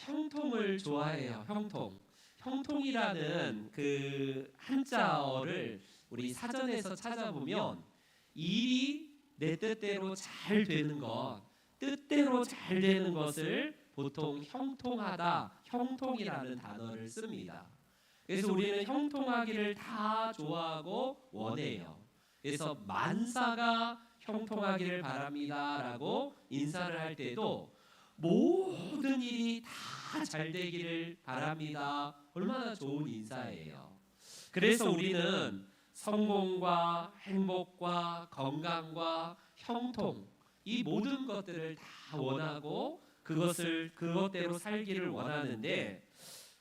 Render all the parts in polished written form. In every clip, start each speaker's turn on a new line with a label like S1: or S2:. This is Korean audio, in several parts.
S1: 형통을 좋아해요. 형통. 형통이라는 그 한자어를 우리 사전에서 찾아보면 일이 내 뜻대로 잘 되는 것, 뜻대로 잘 되는 것을 보통 형통하다, 형통이라는 단어를 씁니다. 그래서 우리는 형통하기를 다 좋아하고 원해요. 그래서 만사가 형통하기를 바랍니다라고 인사를 할 때도 모든 일이 다 잘 되기를 바랍니다. 얼마나 좋은 인사예요. 그래서 우리는 성공과 행복과 건강과 형통, 이 모든 것들을 다 원하고 그것대로 살기를 원하는데,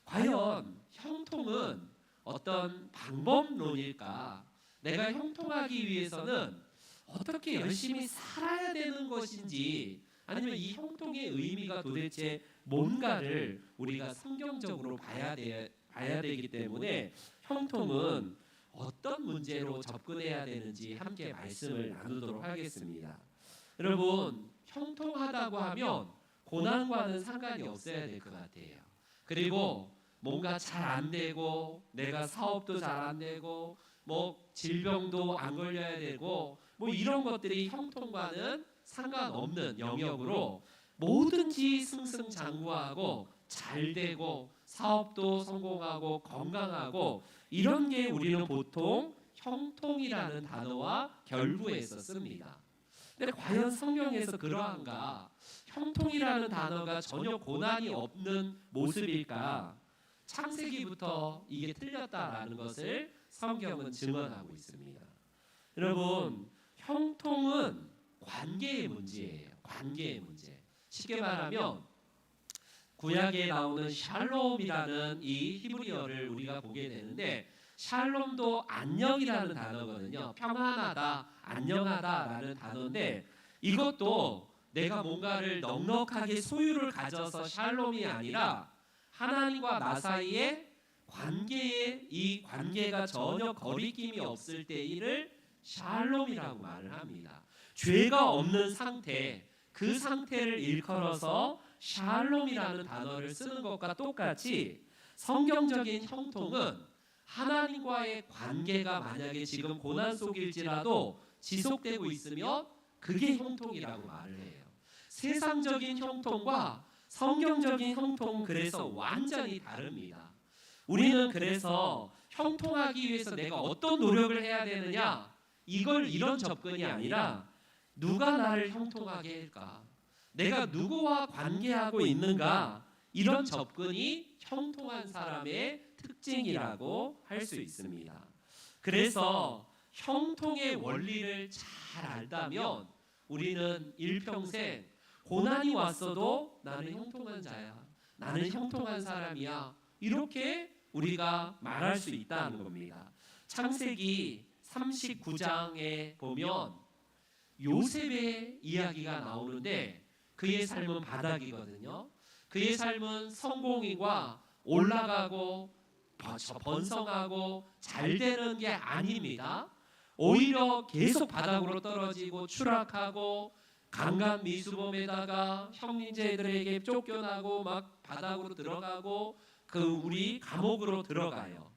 S1: 과연 형통은 어떤 방법론일까? 내가 형통하기 위해서는 어떻게 열심히 살아야 되는 것인지, 아니면 이 형통의 의미가 도대체 뭔가를 우리가 성경적으로 봐야 되기 때문에 형통은 어떤 문제로 접근해야 되는지 함께 말씀을 나누도록 하겠습니다. 여러분, 형통하다고 하면 고난과는 상관이 없어야 될 것 같아요. 그리고 뭔가 잘 안 되고, 내가 사업도 잘 안 되고, 뭐 질병도 안 걸려야 되고, 뭐 이런 것들이 형통과는 상관없는 영역으로 뭐든지 승승장구하고 잘 되고 사업도 성공하고 건강하고, 이런 게 우리는 보통 형통이라는 단어와 결부해서 씁니다. 근데 과연 성경에서 그러한가? 형통이라는 단어가 전혀 고난이 없는 모습일까? 창세기부터 이게 틀렸다라는 것을 성경은 증언하고 있습니다. 여러분, 형통은 관계의 문제예요. 관계의 문제. 쉽게 말하면 구약에 나오는 샬롬이라는 이 히브리어를 우리가 보게 되는데, 샬롬도 안녕이라는 단어거든요. 평안하다, 안녕하다라는 단어인데, 이것도 내가 뭔가를 넉넉하게 소유를 가져서 샬롬이 아니라 하나님과 나 사이의 관계에, 이 관계가 전혀 거리낌이 없을 때를 샬롬이라고 말을 합니다. 죄가 없는 상태, 그 상태를 일컬어서 샬롬이라는 단어를 쓰는 것과 똑같이 성경적인 형통은 하나님과의 관계가 만약에 지금 고난 속일지라도 지속되고 있으면 그게 형통이라고 말을 해요. 세상적인 형통과 성경적인 형통, 그래서 완전히 다릅니다. 우리는 그래서 형통하기 위해서 내가 어떤 노력을 해야 되느냐, 이런 접근이 아니라 누가 나를 형통하게 할까? 내가 누구와 관계하고 있는가? 이런 접근이 형통한 사람의 특징이라고 할 수 있습니다. 그래서 형통의 원리를 잘 알다면 우리는 일평생 고난이 왔어도 나는 형통한 자야, 나는 형통한 사람이야, 이렇게 우리가 말할 수 있다는 겁니다. 창세기 39장에 보면 요셉의 이야기가 나오는데, 그의 삶은 바닥이거든요. 그의 삶은 성공이과 올라가고 번성하고 잘 되는 게 아닙니다. 오히려 계속 바닥으로 떨어지고 추락하고, 강간 미수범에다가 형제들에게 쫓겨나고 막 바닥으로 들어가고 우리 감옥으로 들어가요.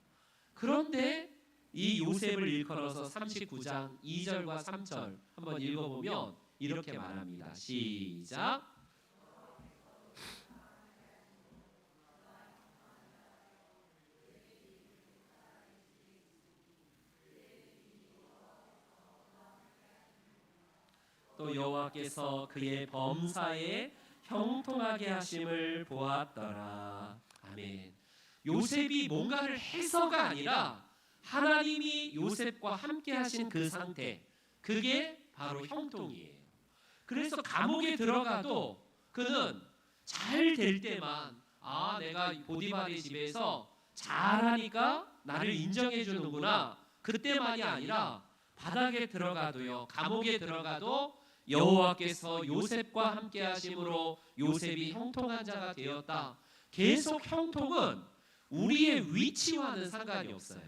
S1: 그런데 이 요셉을 일컬어서 39장 2절과 3절 한번 읽어보면 이렇게 말합니다. 시작. 또 여호와께서 그의 범사에 형통하게 하심을 보았더라. 아멘. 요셉이 뭔가를 해서가 아니라 하나님이 요셉과 함께 하신 그 상태, 그게 바로 형통이에요. 그래서 감옥에 들어가도 그는 잘 될 때만, 내가 보디발의 집에서 잘하니까 나를 인정해 주는구나, 그때만이 아니라 바닥에 들어가도요, 감옥에 들어가도 여호와께서 요셉과 함께 하심으로 요셉이 형통한 자가 되었다. 계속 형통은 우리의 위치와는 상관이 없어요.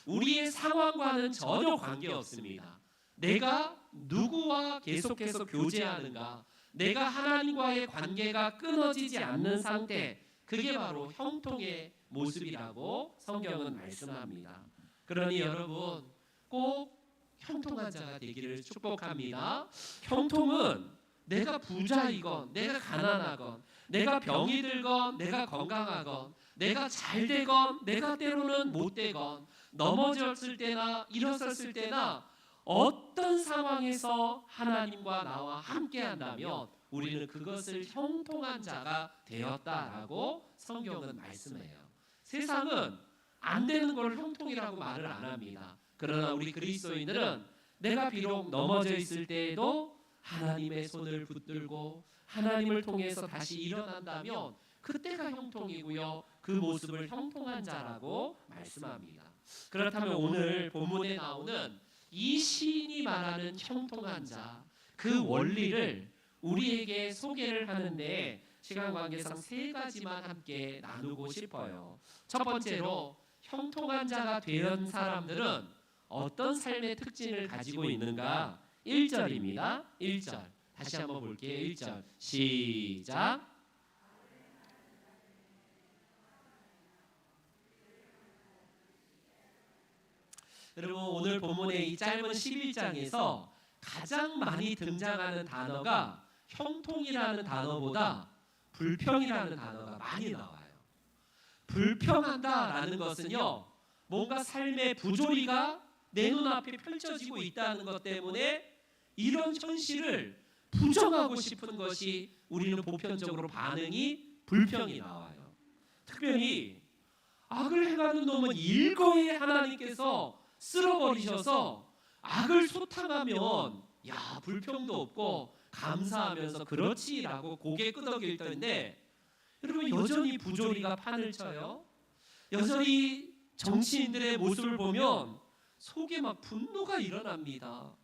S1: 우리의 상황과는 전혀 관계없습니다. 내가 누구와 계속해서 교제하는가, 내가 하나님과의 관계가 끊어지지 않는 상태, 그게 바로 형통의 모습이라고 성경은 말씀합니다. 그러니 여러분 꼭 형통한 자가 되기를 축복합니다. 형통은 내가 부자이건 내가 가난하건 내가 병이 들건 내가 건강하건 내가 잘 되건 내가 때로는 못 되건 넘어졌을 때나 일어섰을 때나 어떤 상황에서 하나님과 나와 함께 한다면 우리는 그것을 형통한 자가 되었다라고 성경은 말씀해요. 세상은 안 되는 걸 형통이라고 말을 안 합니다. 그러나 우리 그리스도인들은 내가 비록 넘어져 있을 때에도 하나님의 손을 붙들고 하나님을 통해서 다시 일어난다면 그때가 형통이고요. 그 모습을 형통한 자라고 말씀합니다. 그렇다면 오늘 본문에 나오는 이 시인이 말하는 형통한 자, 그 원리를 우리에게 소개를 하는데 시간 관계상 세 가지만 함께 나누고 싶어요. 첫 번째로 형통한 자가 된 사람들은 어떤 삶의 특징을 가지고 있는가? 1절입니다. 1절 다시 한번 볼게요. 1절 시작. 여러분 오늘 본문의 이 짧은 11장에서 가장 많이 등장하는 단어가 형통이라는 단어보다 불평이라는 단어가 많이 나와요. 불평한다라는 것은요, 뭔가 삶의 부조리가 내 눈앞에 펼쳐지고 있다는 것 때문에 이런 현실을 부정하고 싶은 것이 우리는 보편적으로 반응이 불평이 나와요. 특별히 악을 행하는 놈은 일거에 하나님께서 쓸어버리셔서 악을 소탕하면 야 불평도 없고 감사하면서 그렇지라고 고개 끄덕일 텐데 여러분 여전히 부조리가 판을 쳐요. 여전히 정치인들의 모습을 보면 속에 막 분노가 일어납니다.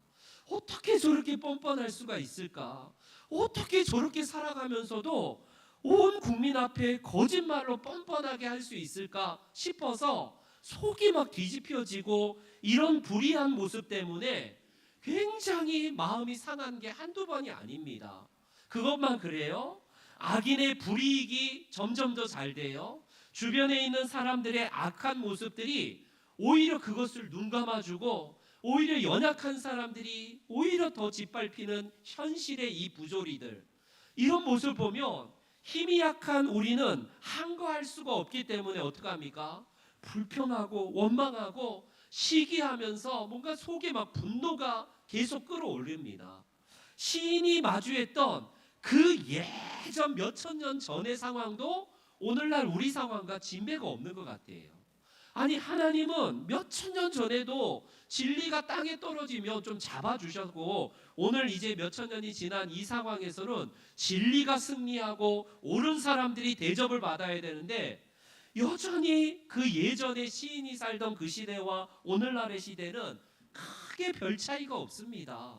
S1: 어떻게 저렇게 뻔뻔할 수가 있을까? 어떻게 저렇게 살아가면서도 온 국민 앞에 거짓말로 뻔뻔하게 할 수 있을까 싶어서 속이 막 뒤집혀지고 이런 불의한 모습 때문에 굉장히 마음이 상한 게 한두 번이 아닙니다. 그것만 그래요? 악인의 불이익이 점점 더 잘 돼요. 주변에 있는 사람들의 악한 모습들이 오히려 그것을 눈 감아주고 오히려 연약한 사람들이 오히려 더 짓밟히는 현실의 이 부조리들, 이런 모습을 보면 힘이 약한 우리는 항거할 수가 없기 때문에 어떡합니까? 불평하고 원망하고 시기하면서 뭔가 속에 막 분노가 계속 끌어올립니다. 시인이 마주했던 그 예전 몇천 년 전의 상황도 오늘날 우리 상황과 진배가 없는 것 같아요. 아니 하나님은 몇천 년 전에도 진리가 땅에 떨어지면 좀 잡아주셨고 오늘 이제 몇천 년이 지난 이 상황에서는 진리가 승리하고 옳은 사람들이 대접을 받아야 되는데 여전히 그 예전에 시인이 살던 그 시대와 오늘날의 시대는 크게 별 차이가 없습니다.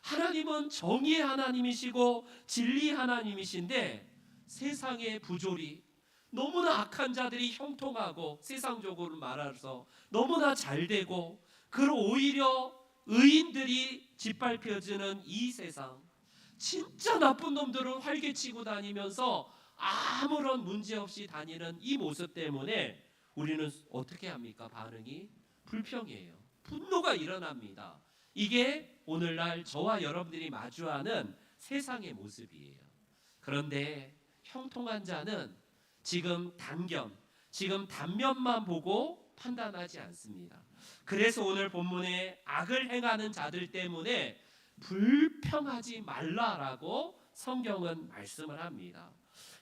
S1: 하나님은 정의의 하나님이시고 진리의 하나님이신데 세상의 부조리, 너무나 악한 자들이 형통하고 세상적으로 말해서 너무나 잘되고 그리고 오히려 의인들이 짓밟혀지는 이 세상, 진짜 나쁜 놈들은 활개치고 다니면서 아무런 문제 없이 다니는 이 모습 때문에 우리는 어떻게 합니까? 반응이 불평이에요. 분노가 일어납니다. 이게 오늘날 저와 여러분들이 마주하는 세상의 모습이에요. 그런데 형통한 자는 지금 단면만 보고 판단하지 않습니다. 그래서 오늘 본문에 악을 행하는 자들 때문에 불평하지 말라라고 성경은 말씀을 합니다.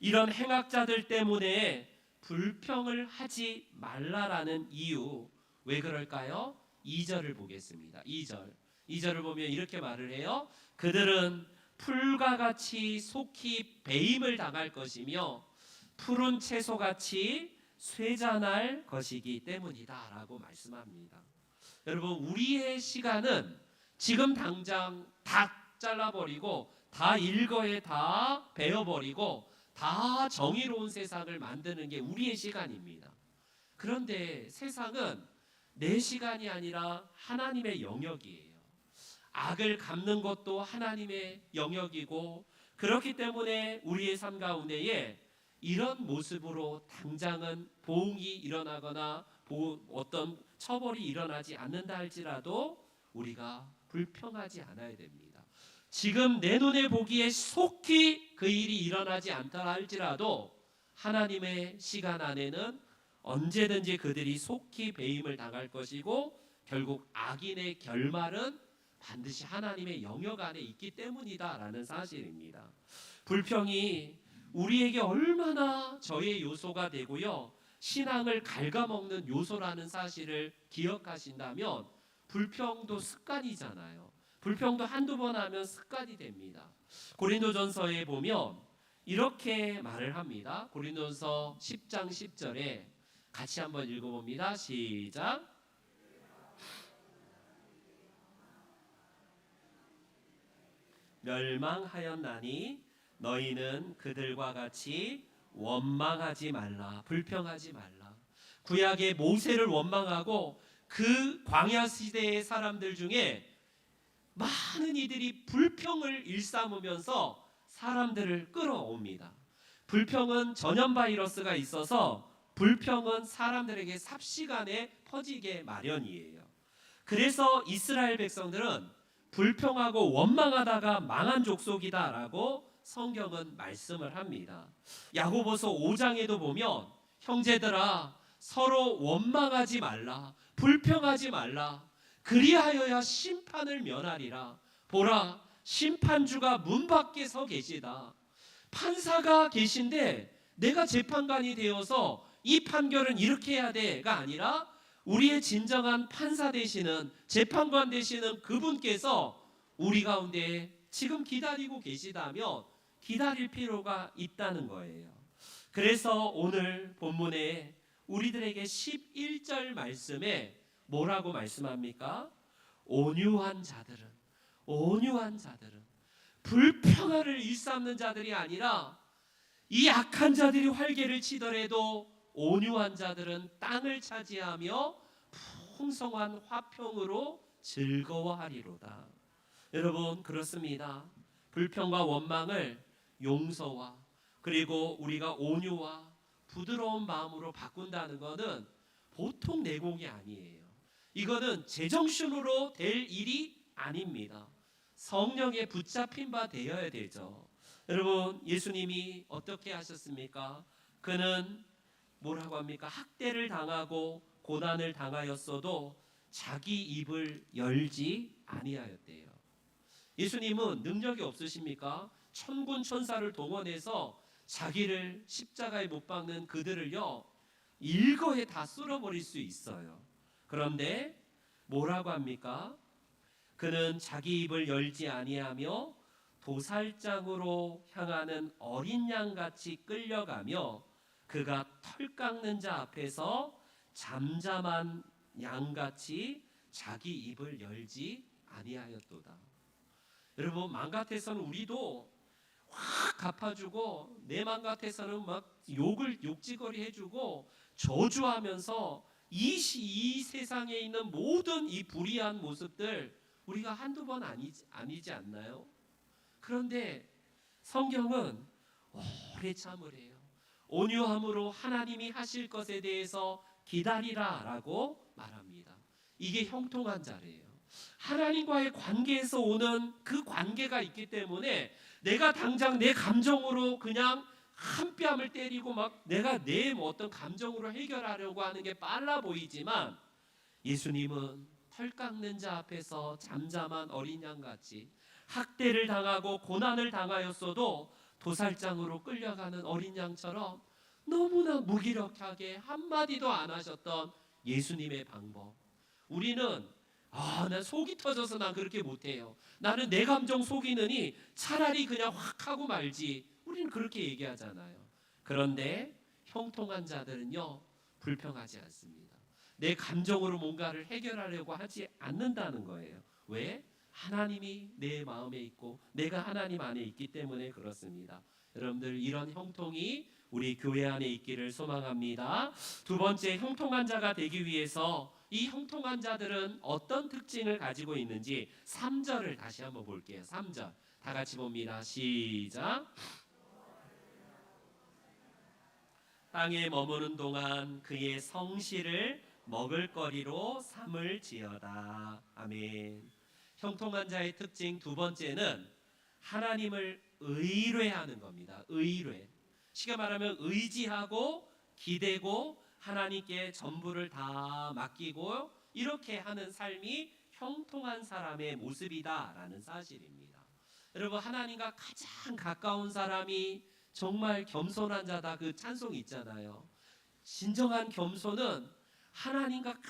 S1: 이런 행악자들 때문에 불평을 하지 말라라는 이유, 왜 그럴까요? 2절을 보겠습니다. 2절을 보면 이렇게 말을 해요. 그들은 풀과 같이 속히 배임을 당할 것이며 푸른 채소같이 쇠잔할 것이기 때문이다 라고 말씀합니다. 여러분 우리의 시간은 지금 당장 다 잘라버리고 다 일거에 다 베어버리고 다 정의로운 세상을 만드는 게 우리의 시간입니다. 그런데 세상은 내 시간이 아니라 하나님의 영역이에요. 악을 갚는 것도 하나님의 영역이고 그렇기 때문에 우리의 삶 가운데에 이런 모습으로 당장은 보응이 일어나거나 어떤 처벌이 일어나지 않는다 할지라도 우리가 불평하지 않아야 됩니다. 지금 내 눈에 보기에 속히 그 일이 일어나지 않다 할지라도 하나님의 시간 안에는 언제든지 그들이 속히 배임을 당할 것이고 결국 악인의 결말은 반드시 하나님의 영역 안에 있기 때문이다라는 사실입니다. 불평이 우리에게 얼마나 저의 요소가 되고요, 신앙을 갉아먹는 요소라는 사실을 기억하신다면 불평도 습관이잖아요. 불평도 한두 번 하면 습관이 됩니다. 고린도전서에 보면 이렇게 말을 합니다. 고린도전서 10장 10절에 같이 한번 읽어봅니다. 시작. 멸망하였나니 너희는 그들과 같이 원망하지 말라. 불평하지 말라. 구약의 모세를 원망하고 그 광야 시대의 사람들 중에 많은 이들이 불평을 일삼으면서 사람들을 끌어옵니다. 불평은 전염 바이러스가 있어서 불평은 사람들에게 삽시간에 퍼지게 마련이에요. 그래서 이스라엘 백성들은 불평하고 원망하다가 망한 족속이다라고 성경은 말씀을 합니다. 야고보서 5장에도 보면 형제들아 서로 원망하지 말라, 불평하지 말라, 그리하여야 심판을 면하리라. 보라, 심판주가 문 밖에 서 계시다. 판사가 계신데 내가 재판관이 되어서 이 판결은 이렇게 해야 돼가 아니라 우리의 진정한 판사 되시는, 재판관 되시는 그분께서 우리 가운데 지금 기다리고 계시다면 기다릴 필요가 있다는 거예요. 그래서 오늘 본문에 우리들에게 11절 말씀에 뭐라고 말씀합니까? 온유한 자들은 불평을 일삼는 자들이 아니라 이 악한 자들이 활개를 치더라도 온유한 자들은 땅을 차지하며 풍성한 화평으로 즐거워하리로다. 여러분, 그렇습니다. 불평과 원망을 용서와 그리고 우리가 온유와 부드러운 마음으로 바꾼다는 것은 보통 내공이 아니에요. 이거는 제정신으로 될 일이 아닙니다. 성령에 붙잡힌 바 되어야 되죠. 여러분, 예수님이 어떻게 하셨습니까? 그는 뭐라고 합니까? 학대를 당하고 고난을 당하였어도 자기 입을 열지 아니하였대요. 예수님은 능력이 없으십니까? 천군 천사를 동원해서 자기를 십자가에 못 박는 그들을요 일거에 다 쓸어버릴 수 있어요. 그런데 뭐라고 합니까? 그는 자기 입을 열지 아니하며 도살장으로 향하는 어린 양같이 끌려가며 그가 털 깎는 자 앞에서 잠잠한 양같이 자기 입을 열지 아니하였도다. 여러분, 맘 같아서는 우리도 확 갚아주고 내 맘 같아서는 막 욕지거리 해주고 저주하면서 이 세상에 있는 모든 이 불의한 모습들 우리가 한두 번 아니지 않나요? 그런데 성경은 오래 참을 해요. 온유함으로 하나님이 하실 것에 대해서 기다리라라고 말합니다. 이게 형통한 자래요. 하나님과의 관계에서 오는 그 관계가 있기 때문에 내가 당장 내 감정으로 그냥 한 뺨을 때리고 막 내가 내 어떤 감정으로 해결하려고 하는 게 빨라 보이지만 예수님은 털 깎는 자 앞에서 잠잠한 어린 양같이 학대를 당하고 고난을 당하였어도 도살장으로 끌려가는 어린 양처럼 너무나 무기력하게 한마디도 안 하셨던 예수님의 방법. 우리는 난 속이 터져서 난 그렇게 못해요. 나는 내 감정 속이느니 차라리 그냥 확 하고 말지. 우리는 그렇게 얘기하잖아요. 그런데 형통한 자들은요 불평하지 않습니다. 내 감정으로 뭔가를 해결하려고 하지 않는다는 거예요. 왜? 하나님이 내 마음에 있고 내가 하나님 안에 있기 때문에 그렇습니다. 여러분들, 이런 형통이 우리 교회 안에 있기를 소망합니다. 두 번째, 형통한 자가 되기 위해서 이 형통한 자들은 어떤 특징을 가지고 있는지 3절을 다시 한번 볼게요. 3절 다 같이 봅니다. 시작. 땅에 머무는 동안 그의 성실을 먹을거리로 삼을지어다. 아멘. 형통한 자의 특징 두 번째는 하나님을 의뢰하는 겁니다. 의뢰. 쉽게 말하면 의지하고 기대고 하나님께 전부를 다 맡기고 이렇게 하는 삶이 형통한 사람의 모습이다라는 사실입니다. 여러분, 하나님과 가장 가까운 사람이 정말 겸손한 자다, 그 찬송이 있잖아요. 진정한 겸손은 하나님과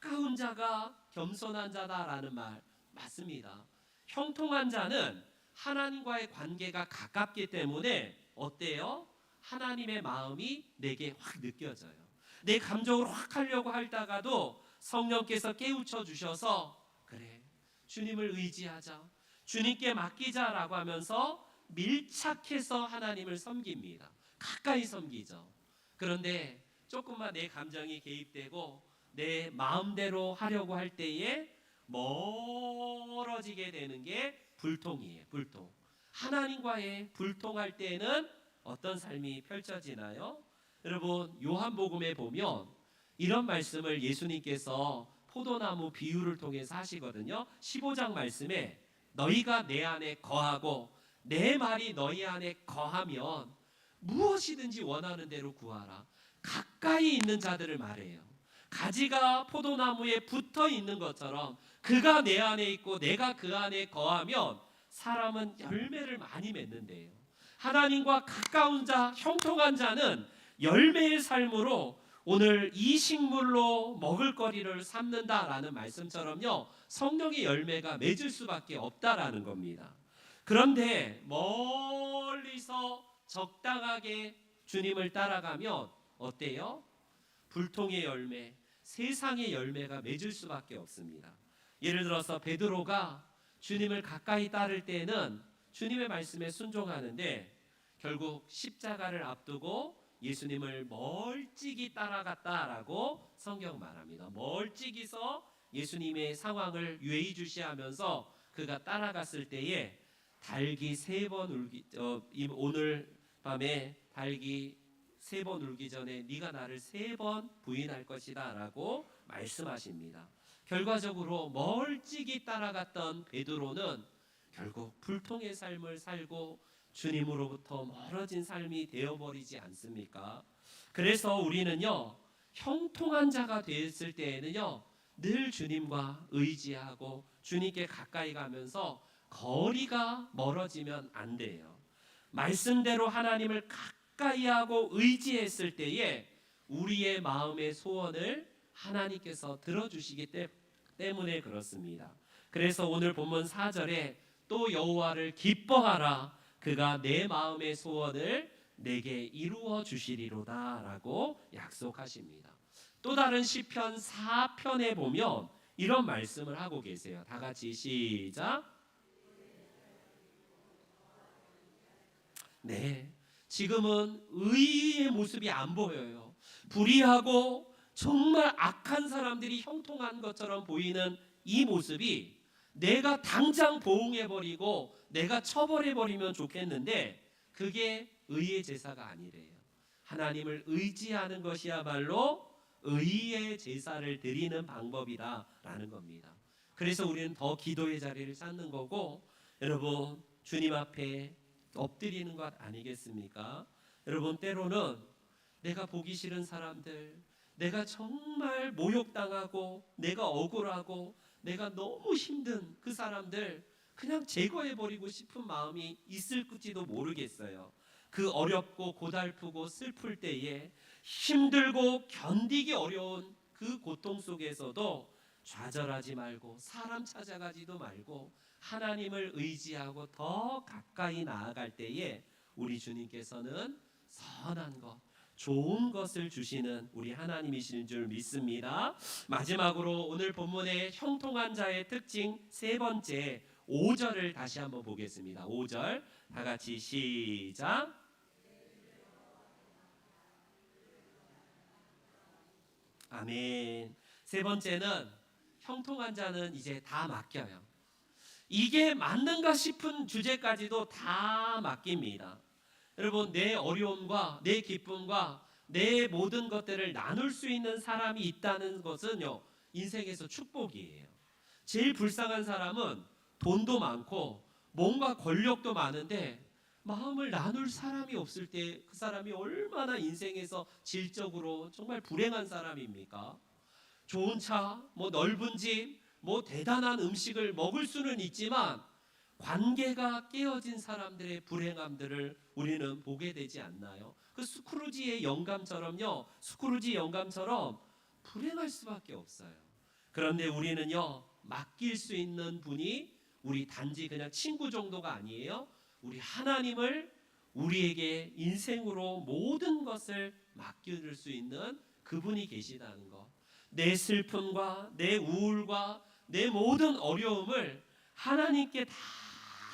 S1: 가까운 자가 겸손한 자다라는 말 맞습니다. 형통한 자는 하나님과의 관계가 가깝기 때문에 어때요? 하나님의 마음이 내게 확 느껴져요. 내 감정을 확 하려고 하다가도 성령께서 깨우쳐 주셔서 그래, 주님을 의지하자, 주님께 맡기자라고 하면서 밀착해서 하나님을 섬깁니다. 가까이 섬기죠. 그런데 조금만 내 감정이 개입되고 내 마음대로 하려고 할 때에 멀어지게 되는 게 불통이에요. 불통. 하나님과의 불통할 때는 어떤 삶이 펼쳐지나요? 여러분, 요한복음에 보면 이런 말씀을 예수님께서 포도나무 비유를 통해서 하시거든요. 15장 말씀에 너희가 내 안에 거하고 내 말이 너희 안에 거하면 무엇이든지 원하는 대로 구하라. 가까이 있는 자들을 말해요. 가지가 포도나무에 붙어 있는 것처럼 그가 내 안에 있고 내가 그 안에 거하면 사람은 열매를 많이 맺는데요. 하나님과 가까운 자, 형통한 자는 열매의 삶으로 오늘 이 식물로 먹을거리를 삼는다라는 말씀처럼요, 성령의 열매가 맺을 수밖에 없다라는 겁니다. 그런데 멀리서 적당하게 주님을 따라가면 어때요? 불통의 열매, 세상의 열매가 맺을 수밖에 없습니다. 예를 들어서 베드로가 주님을 가까이 따를 때는 주님의 말씀에 순종하는데 결국 십자가를 앞두고 예수님을 멀찍이 따라갔다라고 성경 말합니다. 멀찍이서 예수님의 상황을 예의주시하면서 그가 따라갔을 때에 닭이 3번 울기 오늘 밤에 닭이 3번 울기 전에 네가 나를 3번 부인할 것이다라고 말씀하십니다. 결과적으로 멀찍이 따라갔던 베드로는 결국 불통의 삶을 살고 주님으로부터 멀어진 삶이 되어버리지 않습니까? 그래서 우리는요, 형통한 자가 되었을 때에는요, 늘 주님과 의지하고 주님께 가까이 가면서 거리가 멀어지면 안 돼요. 말씀대로 하나님을 가까이 하고 의지했을 때에 우리의 마음의 소원을 하나님께서 들어주시기 때문에 그렇습니다. 그래서 오늘 본문 4절에 또 여호와를 기뻐하라, 그가 내 마음의 소원을 내게 이루어 주시리로다 라고 약속하십니다. 또 다른 시편 4편에 보면 이런 말씀을 하고 계세요. 다 같이 시작. 네, 지금은 의의 모습이 안 보여요. 불의하고 정말 악한 사람들이 형통한 것처럼 보이는 이 모습이 내가 당장 보응해버리고 내가 처벌해버리면 좋겠는데 그게 의의 제사가 아니래요. 하나님을 의지하는 것이야말로 의의 제사를 드리는 방법이다라는 겁니다. 그래서 우리는 더 기도의 자리를 찾는 거고, 여러분 주님 앞에 엎드리는 것 아니겠습니까? 여러분, 때로는 내가 보기 싫은 사람들, 내가 정말 모욕당하고 내가 억울하고 내가 너무 힘든 그 사람들 그냥 제거해버리고 싶은 마음이 있을지도 모르겠어요. 그 어렵고 고달프고 슬플 때에 힘들고 견디기 어려운 그 고통 속에서도 좌절하지 말고 사람 찾아가지도 말고 하나님을 의지하고 더 가까이 나아갈 때에 우리 주님께서는 선한 것, 좋은 것을 주시는 우리 하나님이신 줄 믿습니다. 마지막으로 오늘 본문의 형통한 자의 특징 세 번째 5절을 다시 한번 보겠습니다. 5절 다 같이 시작. 아멘. 세 번째는 형통한 자는 이제 다 맡겨요. 이게 맞는가 싶은 주제까지도 다 맡깁니다. 여러분, 내 어려움과 내 기쁨과 내 모든 것들을 나눌 수 있는 사람이 있다는 것은요, 인생에서 축복이에요. 제일 불쌍한 사람은 돈도 많고 뭔가 권력도 많은데 마음을 나눌 사람이 없을 때 그 사람이 얼마나 인생에서 질적으로 정말 불행한 사람입니까? 좋은 차, 뭐 넓은 집, 뭐 대단한 음식을 먹을 수는 있지만 관계가 깨어진 사람들의 불행함들을 우리는 보게 되지 않나요? 그 스크루지의 영감처럼요, 스크루지 영감처럼 불행할 수밖에 없어요. 그런데 우리는요, 맡길 수 있는 분이 우리 단지 그냥 친구 정도가 아니에요. 우리 하나님을 우리에게 인생으로 모든 것을 맡길 수 있는 그분이 계시다는 것. 내 슬픔과 내 우울과 내 모든 어려움을 하나님께 다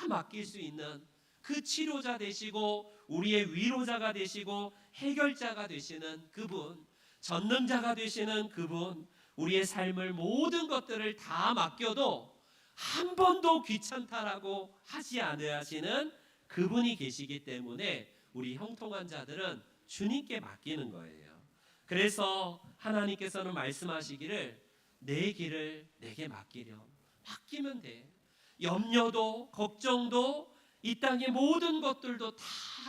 S1: 맡길 수 있는 그 치료자 되시고 우리의 위로자가 되시고 해결자가 되시는 그분, 전능자가 되시는 그분, 우리의 삶을 모든 것들을 다 맡겨도 한 번도 귀찮다라고 하지 않으 하시는 그분이 계시기 때문에 우리 형통한 자들은 주님께 맡기는 거예요. 그래서 하나님께서는 말씀하시기를 내 길을 내게 맡기렴. 맡기면 돼. 염려도 걱정도 이 땅의 모든 것들도 다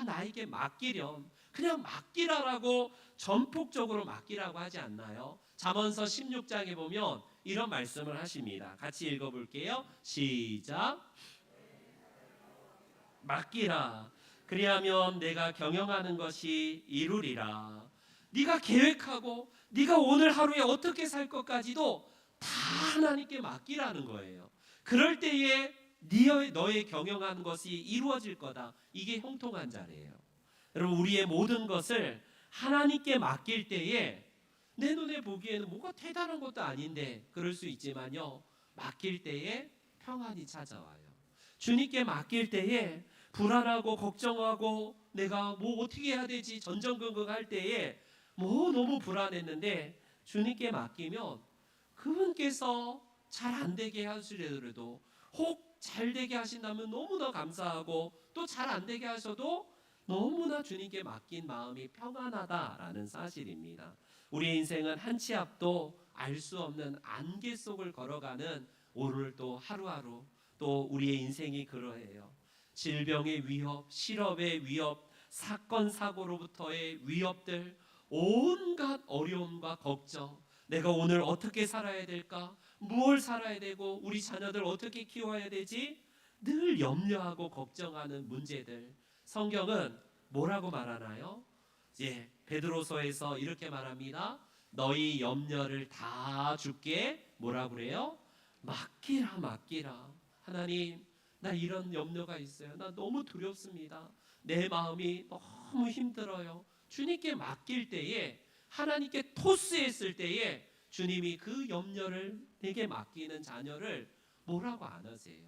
S1: 나에게 맡기렴. 그냥 맡기라라고 전폭적으로 맡기라고 하지 않나요? 잠언서 16장에 보면 이런 말씀을 하십니다. 같이 읽어볼게요. 시작. 맡기라. 그리하면 내가 경영하는 것이 이루리라. 네가 계획하고 네가 오늘 하루에 어떻게 살 것까지도 다 하나님께 맡기라는 거예요. 그럴 때에 너의 경영하는 것이 이루어질 거다. 이게 형통한 자래요. 여러분, 우리의 모든 것을 하나님께 맡길 때에 내 눈에 보기에는 뭐가 대단한 것도 아닌데 그럴 수 있지만요, 맡길 때에 평안이 찾아와요. 주님께 맡길 때에 불안하고 걱정하고 내가 뭐 어떻게 해야 되지 전전긍긍할 때에 뭐 너무 불안했는데 주님께 맡기면 그분께서 잘 안 되게 하시더라도 혹 잘 되게 하신다면 너무나 감사하고 또 잘 안 되게 하셔도 너무나 주님께 맡긴 마음이 평안하다라는 사실입니다. 우리 인생은 한 치 앞도 알 수 없는 안개 속을 걸어가는 오늘 또 하루하루 또 우리의 인생이 그러해요. 질병의 위협, 실업의 위협, 사건 사고로부터의 위협들, 온갖 어려움과 걱정, 내가 오늘 어떻게 살아야 될까? 무엇을 살아야 되고 우리 자녀들 어떻게 키워야 되지? 늘 염려하고 걱정하는 문제들. 성경은 뭐라고 말하나요? 베드로서에서 이렇게 말합니다. 너희 염려를 다 주께 뭐라고 그래요? 맡기라, 맡기라. 하나님, 나 이런 염려가 있어요. 나 너무 두렵습니다. 내 마음이 너무 힘들어요. 주님께 맡길 때에, 하나님께 토스했을 때에 주님이 그 염려를 내게 맡기는 자녀를 뭐라고 안 하세요.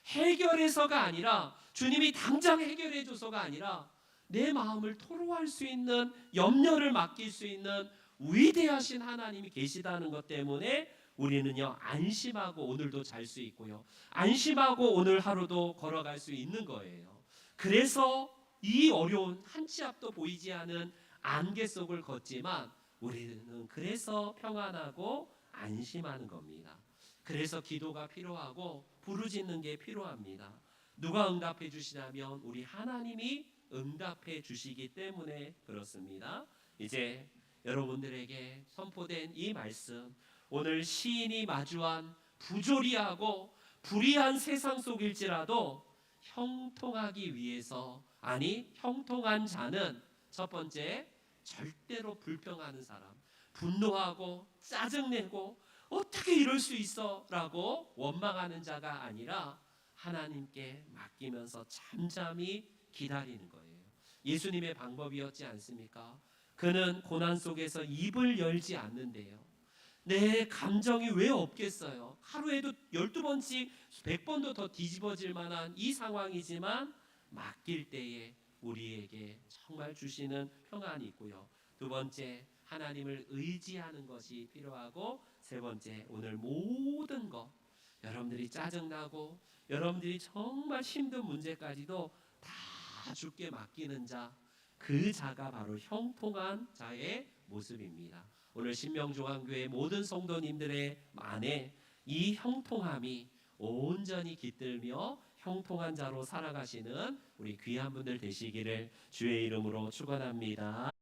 S1: 해결해서가 아니라, 주님이 당장 해결해 줘서가 아니라 내 마음을 토로할 수 있는, 염려를 맡길 수 있는 위대하신 하나님이 계시다는 것 때문에 우리는요, 안심하고 오늘도 잘 수 있고요, 안심하고 오늘 하루도 걸어갈 수 있는 거예요. 그래서 이 어려운 한 치 앞도 보이지 않은 안개 속을 걷지만 우리는 그래서 평안하고 안심하는 겁니다. 그래서 기도가 필요하고 부르짖는 게 필요합니다. 누가 응답해 주시냐면 우리 하나님이 응답해 주시기 때문에 그렇습니다. 이제 여러분들에게 선포된 이 말씀, 오늘 시인이 마주한 부조리하고 불의한 세상 속일지라도 형통하기 위해서, 아니 형통한 자는 첫 번째, 절대로 불평하는 사람, 분노하고 짜증내고 어떻게 이럴 수 있어 라고 원망하는 자가 아니라 하나님께 맡기면서 잠잠히 기다리는 거예요. 예수님의 방법이었지 않습니까? 그는 고난 속에서 입을 열지 않는데요, 내 감정이 왜 없겠어요? 하루에도 12번씩 100번도 더 뒤집어질 만한 이 상황이지만 맡길 때에 우리에게 정말 주시는 평안이 있고요. 두 번째, 하나님을 의지하는 것이 필요하고, 세 번째, 오늘 모든 것, 여러분들이 짜증나고 여러분들이 정말 힘든 문제까지도 다 주께 맡기는 자, 그 자가 바로 형통한 자의 모습입니다. 오늘 신명종안교회 모든 성도님들의 안에 이 형통함이 온전히 깃들며 형통한 자로 살아가시는 우리 귀한 분들 되시기를 주의 이름으로 축원합니다.